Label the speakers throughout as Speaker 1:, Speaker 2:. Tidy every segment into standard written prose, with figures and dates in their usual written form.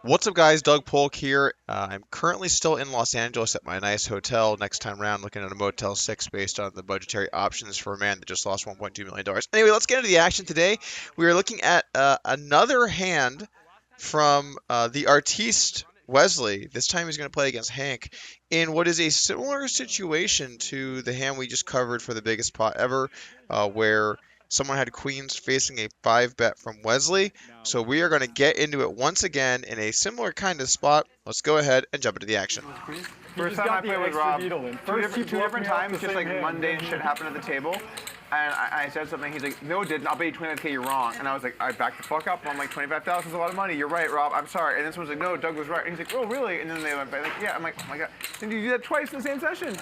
Speaker 1: What's up, guys? Doug Polk here. I'm currently still in Los Angeles at my nice hotel. Next time round, looking at a Motel 6 based on the budgetary options for a man that just lost $1.2 million. Anyway, let's get into the action today. We are looking at another hand from the artiste Wesley. This time he's going to play against Hank in what is a similar situation to the hand we just covered for the biggest pot ever, where someone had queens facing a 5-bet from Wesley. So we are going to get into it once again in a similar kind of spot. Let's go ahead and jump into the action.
Speaker 2: First time I played with Rob, two different times, just like mundane shit happened at the table. And I said something, he's like, no, it didn't, I'll bet you 25K you're wrong. And I was like, I backed the fuck up. I'm like, 25,000 is a lot of money. You're right, Rob, I'm sorry. And this one's like, no, Doug was right. And he's like, oh, really? And then they went back, like, yeah. I'm like, oh my God. Did you do that twice in the same session? And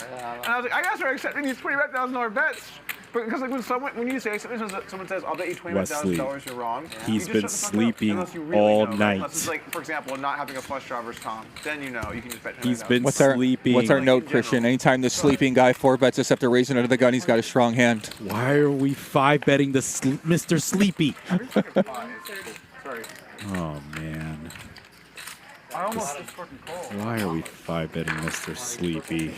Speaker 2: I was like, I gotta start accepting these $25,000 bets. Because like when you say something, someone says, I'll bet you $25,000 you're wrong.
Speaker 3: He's been sleeping
Speaker 2: really
Speaker 3: all
Speaker 2: know,
Speaker 3: night.
Speaker 2: Unless it's like, for example, not having a flush draw versus Tom. Then you know, you can just bet $25,000.
Speaker 3: He's been
Speaker 4: What's
Speaker 3: sleeping.
Speaker 4: What's our note, Christian? Anytime the sleeping guy 4-bets us after raising under the gun, he's got a strong hand.
Speaker 3: Why are we 5-betting the Mr. Sleepy?
Speaker 2: Sorry.
Speaker 3: Oh, man.
Speaker 2: I almost just fucking cold.
Speaker 3: Why are we 5-betting Mr. Sleepy?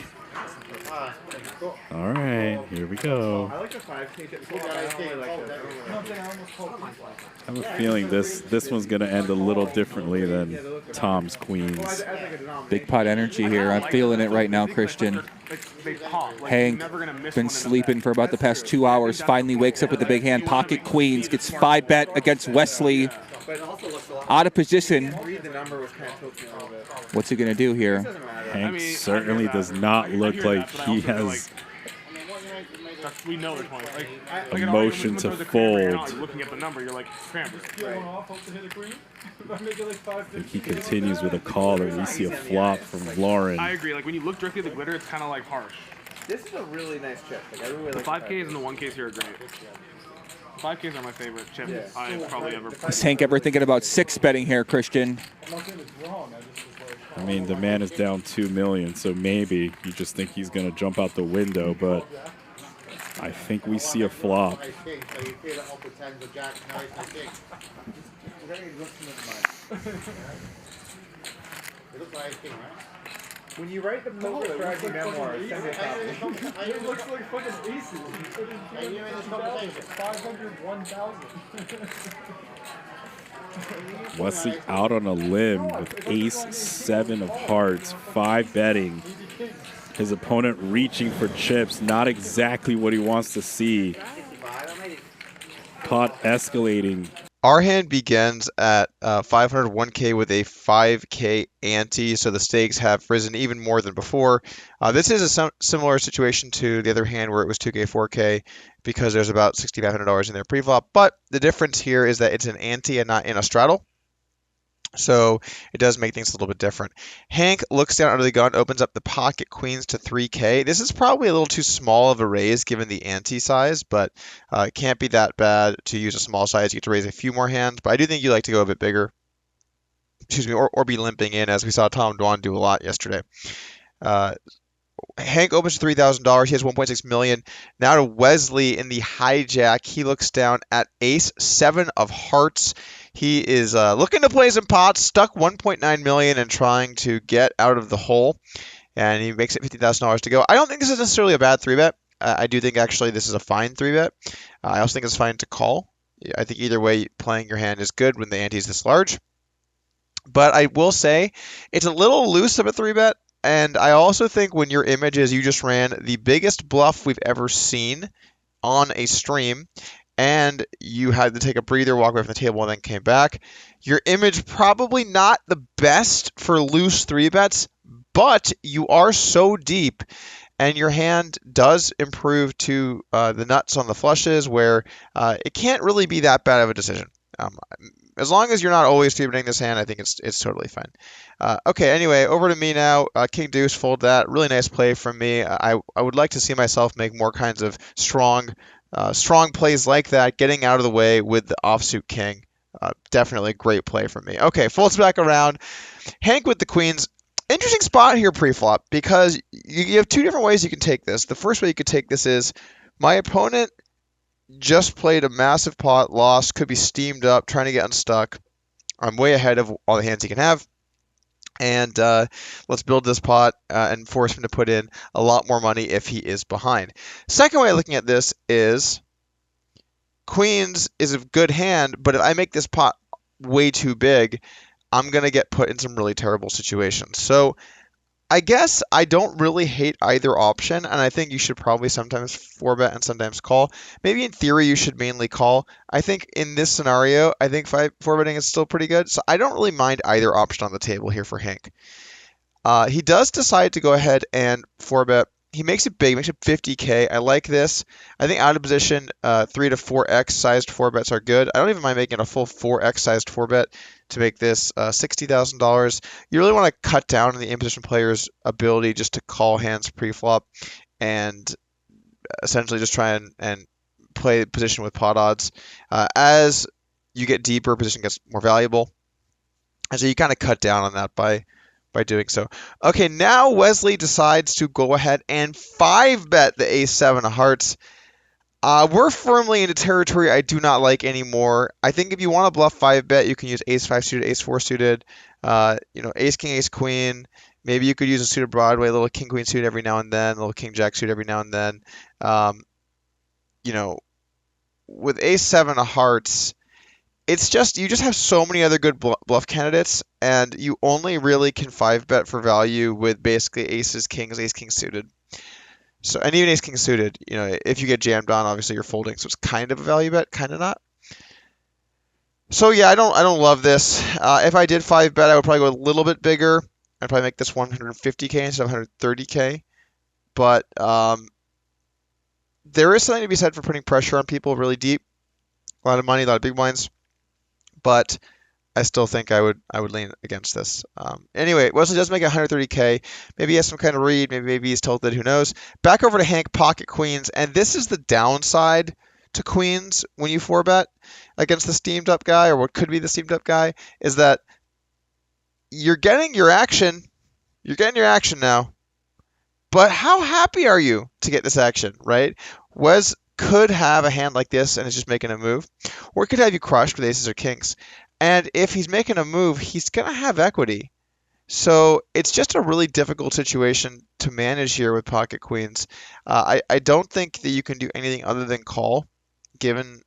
Speaker 3: All right, here we go.
Speaker 2: I like the 5K.
Speaker 3: I have a feeling this one's going to end a little differently than Tom's Queens.
Speaker 4: Big pot energy here. I'm feeling it right now, Christian. Hank, been sleeping for about the past 2 hours, finally wakes up with the big hand. Pocket queens, gets 5-bet against Wesley. Out of position. What's he going to do here?
Speaker 3: Hank certainly does not look like he has
Speaker 5: We know there's one.
Speaker 3: a motion to fold.
Speaker 5: Looking at the number, you're like, scramble.
Speaker 3: He continues with a call, and we see a flop from Lauren.
Speaker 5: I agree. Like when you look directly at the glitter, it's kind of like harsh.
Speaker 2: This is a really nice chip. Like, I really
Speaker 5: The
Speaker 2: like
Speaker 5: 5Ks and the 1Ks here are great. 5Ks are my favorite chip I've probably ever played.
Speaker 4: Is Hank ever thinking about 6-betting here, Christian?
Speaker 3: I mean, the man is down $2 million, so maybe you just think he's going to jump out the window, but I think we see a flop.
Speaker 2: When you write the poker strategy memoir, send it out.
Speaker 6: It looks like fucking aces. And you're in this conversation. 501,000.
Speaker 3: Wesley out on a limb with ace-7 of hearts, 5-betting. His opponent reaching for chips, not exactly what he wants to see. Pot escalating.
Speaker 1: Our hand begins at 501K with a 5K ante, so the stakes have risen even more than before. This is a similar situation to the other hand where it was 2K, 4K, because there's about $6,500 in there pre-flop. But the difference here is that it's an ante and not in a straddle. So it does make things a little bit different. Hank looks down under the gun, opens up the pocket queens to 3K. This is probably a little too small of a raise given the ante size, but it can't be that bad to use a small size. You get to raise a few more hands, but I do think you like to go a bit bigger. Excuse me, or be limping in, as we saw Tom Dwan do a lot yesterday. Hank opens to $3,000. He has $1.6 million. Now to Wesley in the hijack. He looks down at ace-7 of hearts. He is looking to play some pots, stuck $1.9 million and trying to get out of the hole. And he makes it $50,000 to go. I don't think this is necessarily a bad 3-bet. I do think actually this is a fine 3-bet. I also think it's fine to call. I think either way, playing your hand is good when the ante is this large. But I will say it's a little loose of a 3-bet. And I also think when your image is you just ran the biggest bluff we've ever seen on a stream, and you had to take a breather, walk away from the table, and then came back, your image probably not the best for loose 3-bets, but you are so deep, and your hand does improve to the nuts on the flushes, where it can't really be that bad of a decision. As long as you're not always 3-betting this hand, I think it's totally fine. Okay, anyway, over to me now. King Deuce, fold that. Really nice play from me. I would like to see myself make more kinds of strong plays like that, getting out of the way with the offsuit king. Definitely a great play from me. Okay, folds back around. Hank with the queens. Interesting spot here pre-flop, because you have two different ways you can take this. The first way you could take this is, my opponent just played a massive pot, lost, could be steamed up, trying to get unstuck. I'm way ahead of all the hands he can have. And let's build this pot and force him to put in a lot more money if he is behind. Second way of looking at this is queens is a good hand, but if I make this pot way too big, I'm going to get put in some really terrible situations. So I guess I don't really hate either option, and I think you should probably sometimes 4-bet and sometimes call. Maybe in theory you should mainly call. I think in this scenario, I think 4-betting is still pretty good, so I don't really mind either option on the table here for Hank. He does decide to go ahead and 4-bet. He makes it big, makes it 50K. I like this. I think out of position, 3 to 4x sized 4-bets are good. I don't even mind making a full 4x sized 4-bet to make this $60,000. You really want to cut down on the in-position player's ability just to call hands pre-flop and essentially just try and play position with pot odds. As you get deeper, position gets more valuable. And so you kind of cut down on that by doing so. Okay, now Wesley decides to go ahead and 5-bet the ace-7 of hearts. We're firmly into territory I do not like anymore. I think if you want to bluff 5-bet, you can use ace-5 suited, ace-4 suited, ace-king, ace-queen. Maybe you could use a suited Broadway, a little king-queen suit every now and then, a little king-jack suit every now and then. With ace-7 of hearts, it's just you just have so many other good bluff candidates, and you only really can 5-bet for value with basically aces, kings, ace-king suited. So, and even ace-king suited, if you get jammed on, obviously you're folding, so it's kind of a value bet, kind of not. So yeah, I don't love this. If I did 5-bet, I would probably go a little bit bigger. I'd probably make this 150K instead of 130K. But there is something to be said for putting pressure on people really deep. A lot of money, a lot of big blinds. But I still think I would lean against this. Anyway, Wesley does make 130K. Maybe he has some kind of read. Maybe he's tilted. Who knows? Back over to Hank, pocket queens. And this is the downside to queens when you 4-bet against the steamed up guy, or what could be the steamed up guy, is that you're getting your action. You're getting your action now. But how happy are you to get this action, right? Wes could have a hand like this and is just making a move, or it could have you crushed with aces or kings. And if he's making a move, he's going to have equity. So it's just a really difficult situation to manage here with pocket queens. I don't think that you can do anything other than call, given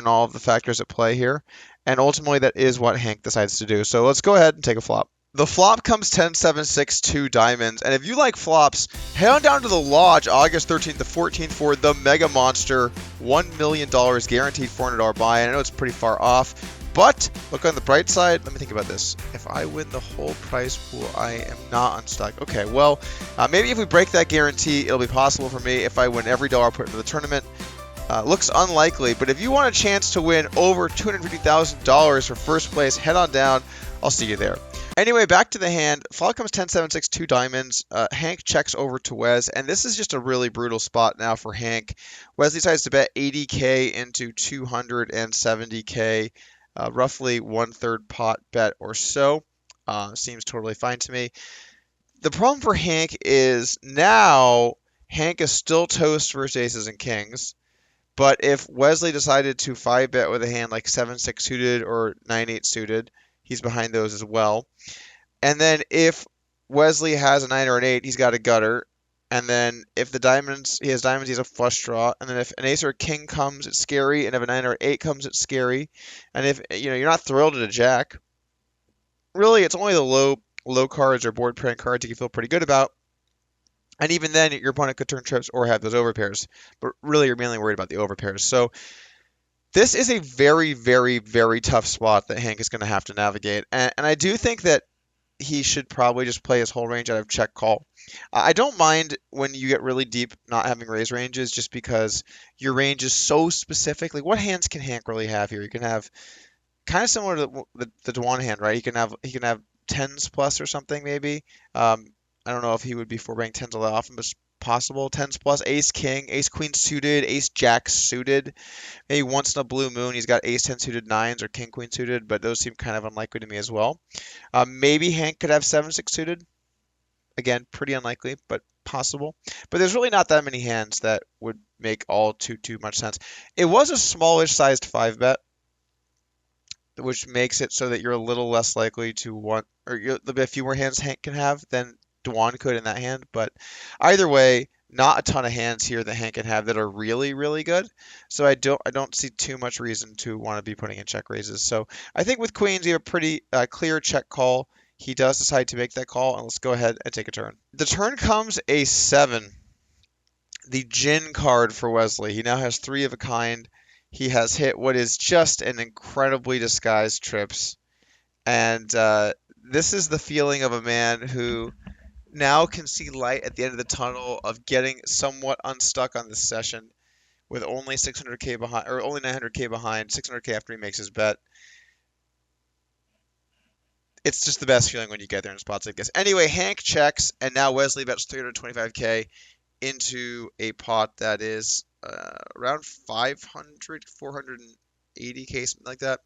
Speaker 1: all of the factors at play here. And ultimately, that is what Hank decides to do. So let's go ahead and take a flop. The flop comes 10-7-6-2 diamonds. And if you like flops, head on down to the Lodge August 13th to 14th for the Mega Monster $1 million guaranteed $400 buy. And I know it's pretty far off. But look on the bright side. Let me think about this. If I win the whole prize pool, I am not unstuck. Okay, well, maybe if we break that guarantee, it'll be possible for me if I win every dollar put into the tournament. Looks unlikely, but if you want a chance to win over $250,000 for first place, head on down. I'll see you there. Anyway, back to the hand. Flop comes 10-7-6-2 diamonds. Hank checks over to Wes, and this is just a really brutal spot now for Hank. Wes decides to bet 80K into 270K. Roughly 1/3 pot bet or so. Seems totally fine to me. The problem for Hank is now Hank is still toast versus aces and kings. But if Wesley decided to 5-bet with a hand like 7-6 suited or 9-8 suited, he's behind those as well. And then if Wesley has a 9 or an 8, he's got a gutter. And then if he has diamonds, he has a flush draw. And then if an ace or a king comes, it's scary. And if a 9 or an 8 comes, it's scary. And if you're not thrilled at a jack, really it's only the low cards or board pairing cards you can feel pretty good about. And even then, your opponent could turn trips or have those overpairs. But really, you're mainly worried about the overpairs. So this is a very, very, very tough spot that Hank is going to have to navigate. And I do think that he should probably just play his whole range out of check call. I don't mind when you get really deep not having raise ranges, just because your range is so specific. Like, what hands can Hank really have here? You can have kind of similar to the Dwan hand, right? He can have tens plus or something maybe. I don't know if he would be 4-betting tens all that often, but it's possible. Tens plus, ace king, ace queen suited, ace jack suited. Maybe once in a blue moon he's got ace 10 suited nines or king queen suited, but those seem kind of unlikely to me as well. Maybe Hank could have 7-6 suited. Again, pretty unlikely, but possible. But there's really not that many hands that would make all too much sense. It was a smallish sized 5-bet. which makes it so that you're a little less likely to want, or you're a bit fewer hands Hank can have than Dwan could in that hand. But either way, not a ton of hands here that Hank can have that are really, really good. So I don't see too much reason to want to be putting in check raises. So I think with queens, you have a pretty clear check call. He does decide to make that call, and let's go ahead and take a turn. The turn comes a 7, the Jin card for Wesley. He now has 3 of a kind. He has hit what is just an incredibly disguised trips. And this is the feeling of a man who now can see light at the end of the tunnel of getting somewhat unstuck on this session with only 600k behind, or only 900k behind, 600k after he makes his bet. It's just the best feeling when you get there in spots like this. Anyway, Hank checks, and now Wesley bets 325k into a pot that is around 500, 480k, something like that.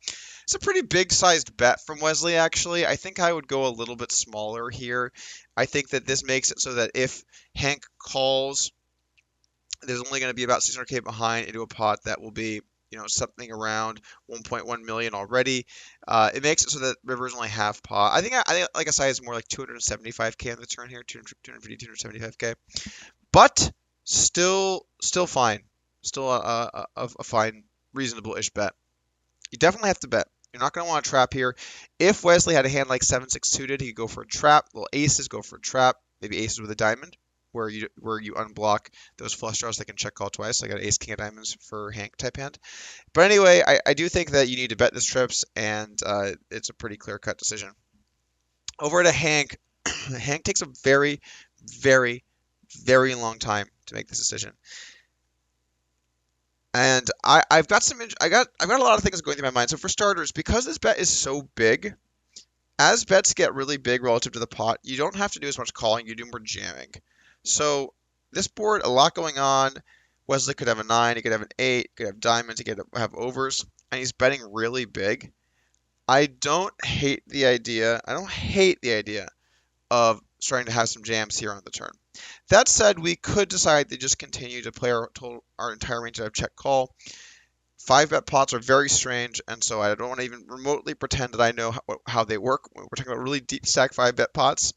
Speaker 1: It's a pretty big sized bet from Wesley, actually. I think I would go a little bit smaller here. I think that this makes it so that if Hank calls, there's only going to be about 600k behind into a pot that will be, something around 1.1 million already. It makes it so that River is only half pot. I think like I said, it's more like 275k on the turn here, 250, 275k. But still fine. Still a fine, reasonable-ish bet. You definitely have to bet. You're not going to want to trap here. If Wesley had a hand like 7-6 suited, he could go for a trap. Little aces, go for a trap. Maybe aces with a diamond, where you unblock those flush draws that can check call twice. I got ace, king of diamonds for Hank type hand. But anyway, I do think that you need to bet this trips, and it's a pretty clear-cut decision. Over to Hank. Hank takes a very, very, very long time to make this decision. And I've got a lot of things going through my mind. So for starters, because this bet is so big, as bets get really big relative to the pot, you don't have to do as much calling, you do more jamming. So this board, a lot going on. Wesley could have a 9, he could have an 8, he could have diamonds, he could have overs, and he's betting really big. I don't hate the idea of starting to have some jams here on the turn. That said, we could decide to just continue to play our entire range of check call. 5-bet pots are very strange, and so I don't want to even remotely pretend that I know how they work. We're talking about really deep stack 5-bet pots.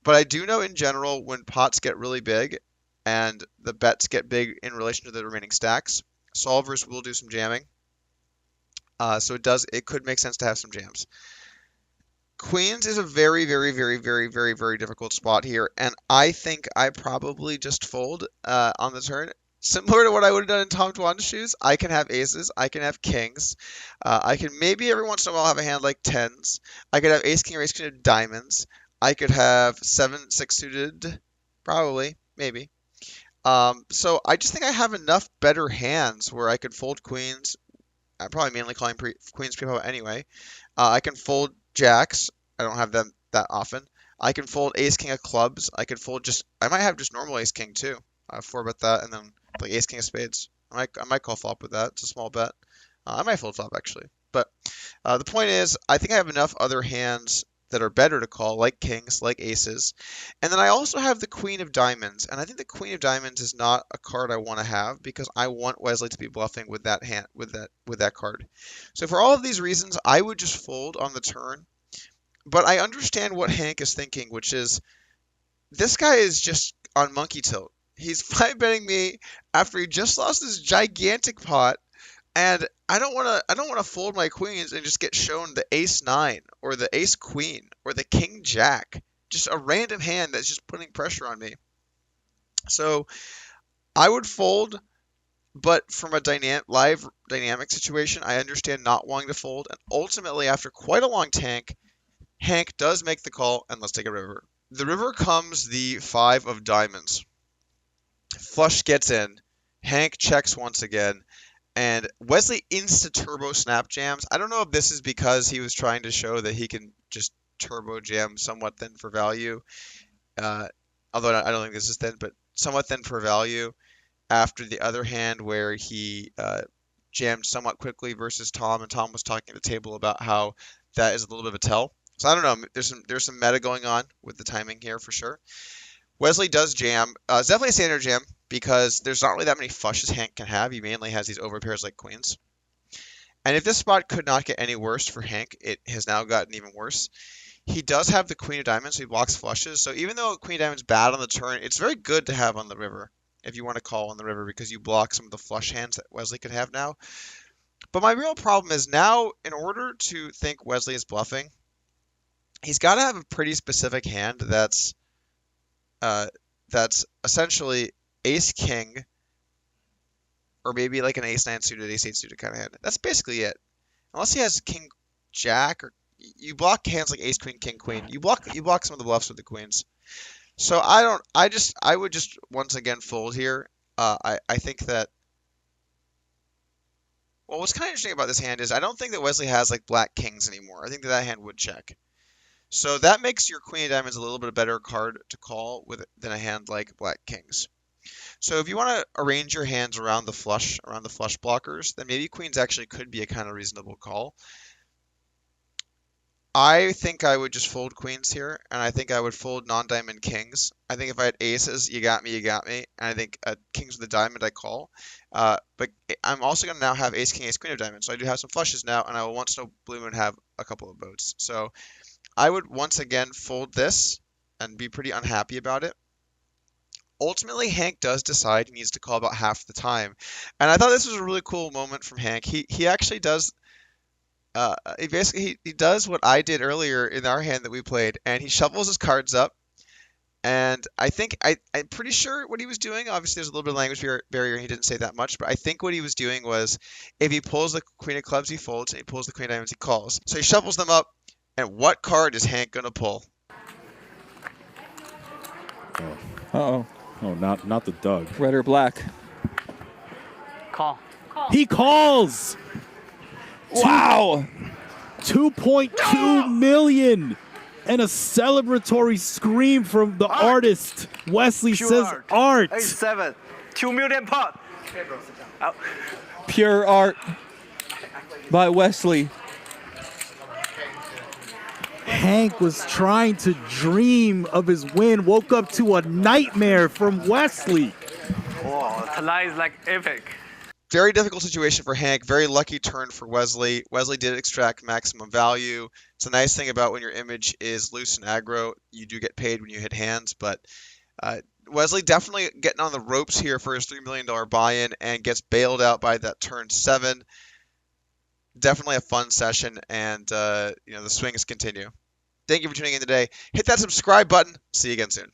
Speaker 1: But I do know in general when pots get really big and the bets get big in relation to the remaining stacks, solvers will do some jamming. So it could make sense to have some jams. Queens is a very, very, very, very, very, very difficult spot here, and I think I probably just fold on the turn. Similar to what I would have done in Tom Dwan's shoes, I can have aces, I can have kings, I can maybe every once in a while have a hand like tens, I could have ace, king, or ace, king of diamonds, I could have 7-6 suited, probably, maybe. So I just think I have enough better hands where I could fold queens. I'm probably mainly calling queens pre-pot anyway. I can fold jacks. I don't have them that often. I can fold ace king of clubs. I might have just normal ace king too. 4-bet that, and then like ace king of spades. I might call flop with that. It's a small bet. I might fold flop actually. But the point is, I think I have enough other hands that are better to call, like kings, like aces. And then I also have the queen of diamonds, and I think the queen of diamonds is not a card I want to have because I want Wesley to be bluffing with that hand, with that card. So for all of these reasons, I would just fold on the turn. But I understand what Hank is thinking, which is this guy is just on monkey tilt. He's 5-betting me after he just lost this gigantic pot. And I don't want to fold my queens and just get shown the ace 9 or the ace queen or the king jack, just a random hand that's just putting pressure on me. So I would fold, but from a live dynamic situation, I understand not wanting to fold. And ultimately, after quite a long tank, Hank does make the call, and let's take a river. The river comes the 5 of diamonds. Flush gets in. Hank checks once again. And Wesley insta-turbo snap jams. I don't know if this is because he was trying to show that he can just turbo jam somewhat thin for value. Although I don't think this is thin, but somewhat thin for value after the other hand where he jammed somewhat quickly versus Tom. And Tom was talking at the table about how that is a little bit of a tell. So I don't know. There's some meta going on with the timing here for sure. Wesley does jam. It's definitely a standard jam because there's not really that many flushes Hank can have. He mainly has these overpairs like queens. And if this spot could not get any worse for Hank, it has now gotten even worse. He does have the Queen of Diamonds, so he blocks flushes. So even though Queen of Diamonds bad on the turn, it's very good to have on the river if you want to call on the river because you block some of the flush hands that Wesley could have now. But my real problem is now, in order to think Wesley is bluffing, he's got to have a pretty specific hand that's essentially Ace King, or maybe like an Ace 9 suited, Ace 8 suited kind of hand. That's basically it. Unless he has King Jack, or you block hands like Ace Queen, King Queen. You block some of the bluffs with the queens. So I would just once again fold here. I think that. Well, what's kind of interesting about this hand is I don't think that Wesley has like black kings anymore. I think that hand would check. So that makes your Queen of Diamonds a little bit better card to call than a hand like black kings. So if you want to arrange your hands around the flush blockers, then maybe queens actually could be a kind of reasonable call. I think I would just fold queens here, and I think I would fold non-diamond kings. I think if I had aces, you got me. And I think kings with a diamond, I call. But I'm also going to now have ace, king, ace, queen of diamonds. So I do have some flushes now, and I will once in a blue moon have a couple of boats. So I would once again fold this and be pretty unhappy about it. Ultimately, Hank does decide he needs to call about half the time. And I thought this was a really cool moment from Hank. He actually does... he does what I did earlier in our hand that we played, and he shuffles his cards up. And I think I'm pretty sure what he was doing. Obviously, there's a little bit of language barrier, and he didn't say that much. But I think what he was doing was, if he pulls the queen of clubs, he folds, and he pulls the queen of diamonds, he calls. So he shuffles them up. And what card is Hank gonna pull?
Speaker 3: Oh, not the Doug.
Speaker 4: Red or black?
Speaker 5: Call.
Speaker 3: He calls.
Speaker 4: Wow.
Speaker 3: 2.2 million. And a celebratory scream from the artist. Wesley says art.
Speaker 5: 7. 2 million pot.
Speaker 4: Pure art by Wesley.
Speaker 3: Hank was trying to dream of his win, woke up to a nightmare from Wesley.
Speaker 5: Oh, tonight is like epic.
Speaker 1: Very difficult situation for Hank. Very lucky turn for Wesley. Wesley did extract maximum value. It's a nice thing about when your image is loose and aggro. You do get paid when you hit hands, but Wesley definitely getting on the ropes here for his $3 million buy-in and gets bailed out by that turn 7. Definitely a fun session, and the swings continue. Thank you for tuning in today. Hit that subscribe button. See you again soon.